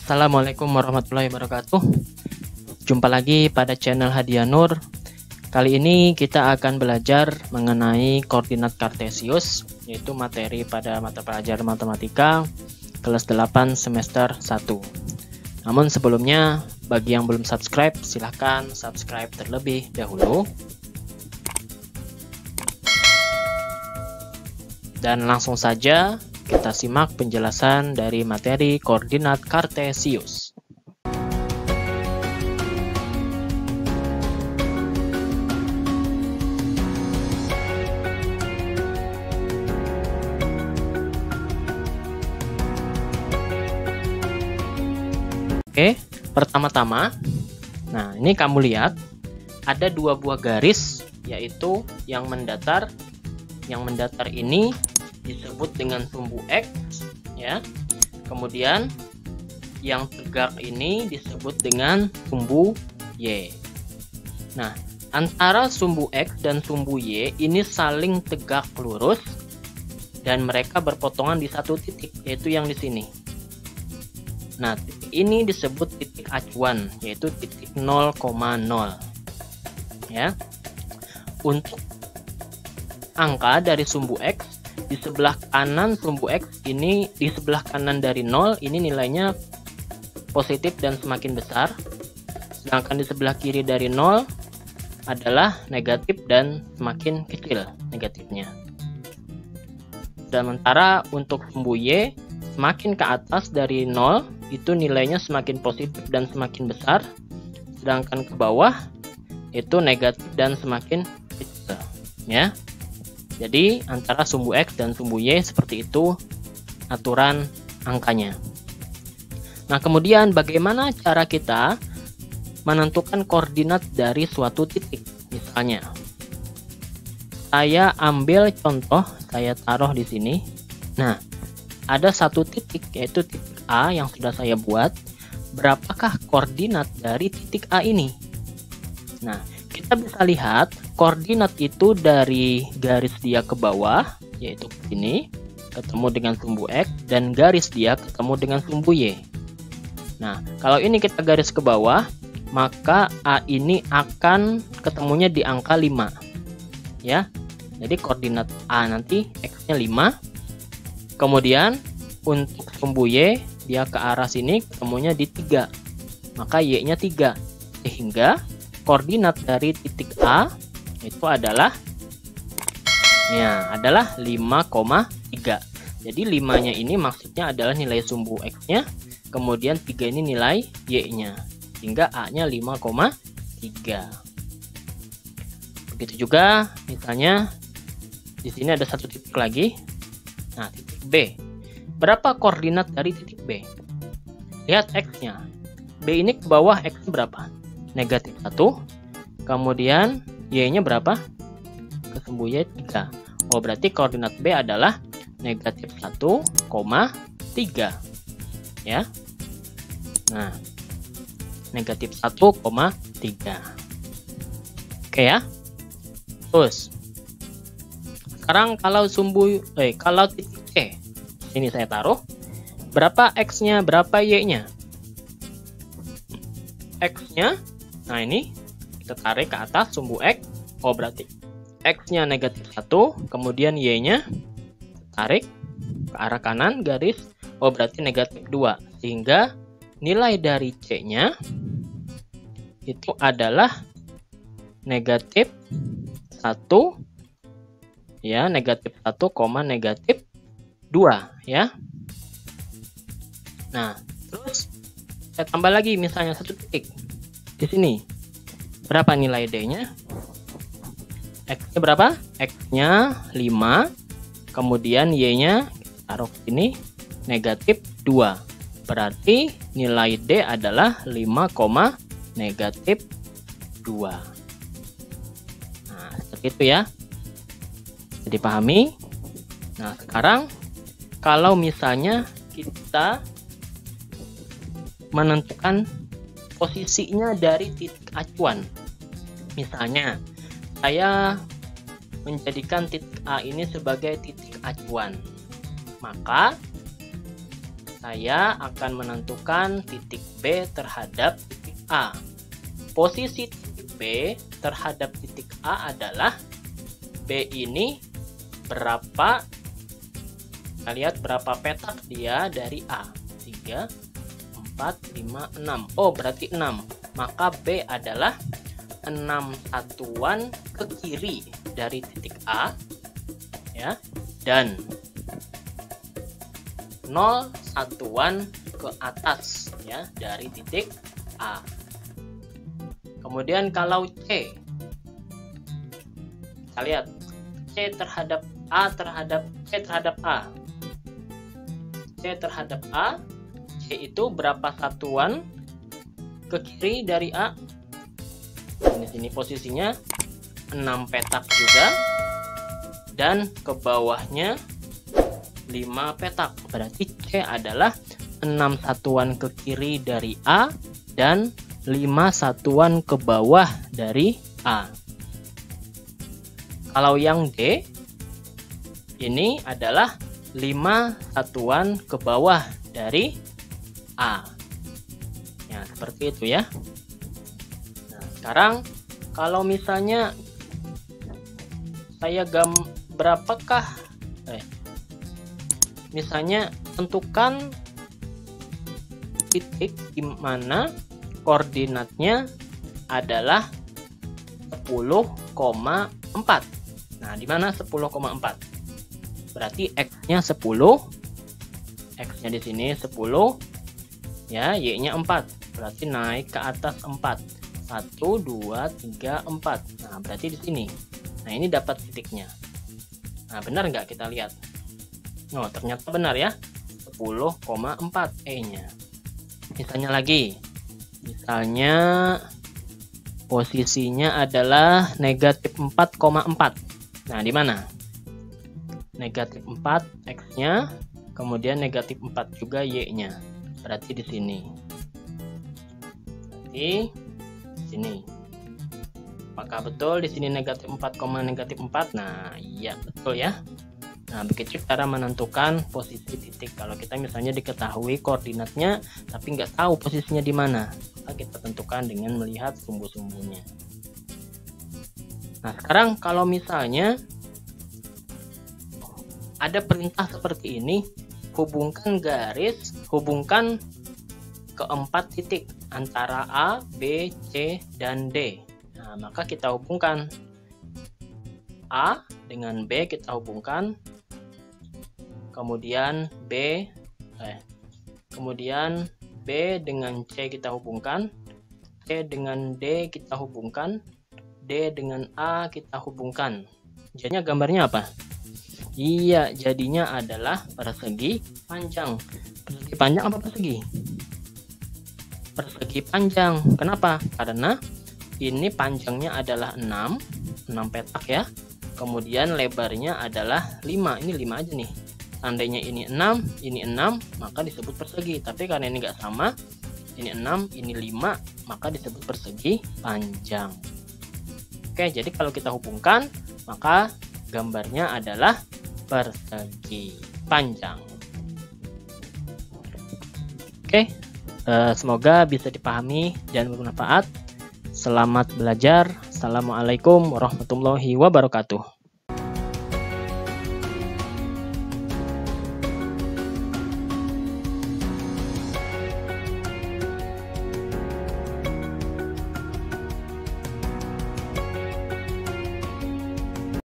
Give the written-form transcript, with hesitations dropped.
Assalamualaikum warahmatillahi wabarakatuh. Jumpa lagi pada channel Hadiah Nur. Kali ini kita akan belajar mengenai koordinat kartesius, yaitu materi pada mata pelajaran matematika kelas 8 semester 1. Namun sebelumnya, bagi yang belum subscribe, silahkan subscribe terlebih dahulu. Dan langsung saja kita simak penjelasan dari materi koordinat kartesius. Oke, pertama-tama, nah ini kamu lihat ada dua buah garis, yaitu yang mendatar. Yang mendatar ini disebut dengan sumbu X, ya. Kemudian yang tegak ini disebut dengan sumbu Y. Nah, antara sumbu X dan sumbu Y ini saling tegak lurus dan mereka berpotongan di satu titik, yaitu yang di sini. Nah, titik ini disebut titik acuan, yaitu titik 0,0. Ya. Untuk angka dari sumbu X di sebelah kanan sumbu X ini, di sebelah kanan dari 0 ini nilainya positif dan semakin besar, sedangkan di sebelah kiri dari 0 adalah negatif dan semakin kecil negatifnya. Sementara untuk sumbu Y, semakin ke atas dari 0 itu nilainya semakin positif dan semakin besar, sedangkan ke bawah itu negatif dan semakin kecil, ya. Jadi antara sumbu X dan sumbu Y seperti itu aturan angkanya. Nah, kemudian bagaimana cara kita menentukan koordinat dari suatu titik? Misalnya, saya ambil contoh, saya taruh di sini. Nah, ada satu titik, yaitu titik A yang sudah saya buat. Berapakah koordinat dari titik A ini? Nah, kita bisa lihat koordinat itu dari garis dia ke bawah, yaitu ke sini, ketemu dengan sumbu X, dan garis dia ketemu dengan sumbu Y. Nah, kalau ini kita garis ke bawah, maka A ini akan ketemunya di angka 5. Ya. Jadi koordinat A nanti X-nya 5. Kemudian untuk sumbu Y, dia ke arah sini ketemunya di 3. Maka Y-nya 3. Sehingga koordinat dari titik A itu adalah 5,3. Jadi 5-nya ini maksudnya adalah nilai sumbu X-nya, kemudian 3 ini nilai Y-nya, sehingga A-nya 5,3. Begitu juga misalnya di sini ada satu titik lagi. Nah, titik B. Berapa koordinat dari titik B? Lihat X-nya. B ini ke bawah, X berapa? Negatif 1. Kemudian Y-nya berapa? Ke sumbu Y 3. Oh, berarti koordinat B adalah negatif 1,3. Ya. Nah, negatif 1,3. Oke ya. Terus sekarang kalau kalau titik C ini saya taruh, berapa X-nya, berapa Y-nya? X-nya, nah ini kita tarik ke atas sumbu X. Oh, berarti X-nya negatif 1, kemudian Y-nya tarik ke arah kanan garis. Oh, berarti negatif 2. Sehingga nilai dari C-nya itu adalah negatif 1, ya, negatif 1, negatif 2, ya. Nah, terus saya tambah lagi misalnya satu titik di sini. Berapa nilai D-nya? X-nya berapa? X-nya 5. Kemudian Y-nya taruh sini negatif 2. Berarti nilai D adalah 5, negatif 2. Nah, seperti itu ya. Jadi pahami. Nah, sekarang kalau misalnya kita menentukan posisinya dari titik acuan. Misalnya, saya menjadikan titik A ini sebagai titik acuan. Maka saya akan menentukan titik B terhadap titik A. Posisi titik B terhadap titik A adalah B ini berapa, kita lihat berapa petak dia dari A. 3, 4, 5, 6. Oh, berarti 6. Maka B adalah 6 satuan ke kiri dari titik A, ya, dan 0 satuan ke atas, ya, dari titik A. Kemudian kalau C, kita lihat C terhadap A terhadap C terhadap A. C terhadap A, C itu berapa satuan ke kiri dari A? Di sini posisinya 6 petak juga, dan ke bawahnya 5 petak. Berarti C adalah 6 satuan ke kiri dari A dan 5 satuan ke bawah dari A. Kalau yang D, ini adalah 5 satuan ke bawah dari A. Ya, seperti itu ya. Nah, sekarang kalau misalnya saya berapakah misalnya tentukan titik di mana koordinatnya adalah 10,4. Nah, di mana 10,4? Berarti X-nya 10. X-nya di sini 10. Ya, Y-nya 4. Berarti naik ke atas 4. 1, 2, 3, 4. Nah, berarti di sini. Nah, ini dapat titiknya. Nah, benar nggak kita lihat? Oh, ternyata benar ya. 10,4 E-nya. Misalnya lagi. Misalnya posisinya adalah negatif 4,4. Nah, di mana? Negatif 4 X-nya, kemudian negatif 4 juga Y-nya. Berarti di sini. Berarti di sini. Apakah betul di sini negatif 4, negatif 4? Nah, iya betul ya. Nah, begitu cara menentukan posisi titik. Kalau kita misalnya diketahui koordinatnya, tapi nggak tahu posisinya di mana, maka kita tentukan dengan melihat sumbu-sumbunya. Nah, sekarang kalau misalnya ada perintah seperti ini, hubungkan keempat titik antara A, B, C, dan D. Nah, maka kita hubungkan A dengan B, kita hubungkan, kemudian B dengan C kita hubungkan, C dengan D kita hubungkan, D dengan A kita hubungkan. Jadinya gambarnya apa? Iya, jadinya adalah persegi panjang. Persegi panjang apa persegi? Persegi panjang. Kenapa? Karena ini panjangnya adalah 6 petak ya. Kemudian lebarnya adalah 5. Ini 5 aja nih. Seandainya ini 6, ini 6, maka disebut persegi. Tapi karena ini nggak sama, ini 6, ini 5, maka disebut persegi panjang. Oke, jadi kalau kita hubungkan, maka gambarnya adalah persegi panjang. Oke, semoga bisa dipahami dan bermanfaat. Selamat belajar. Assalamualaikum warahmatullahi wabarakatuh.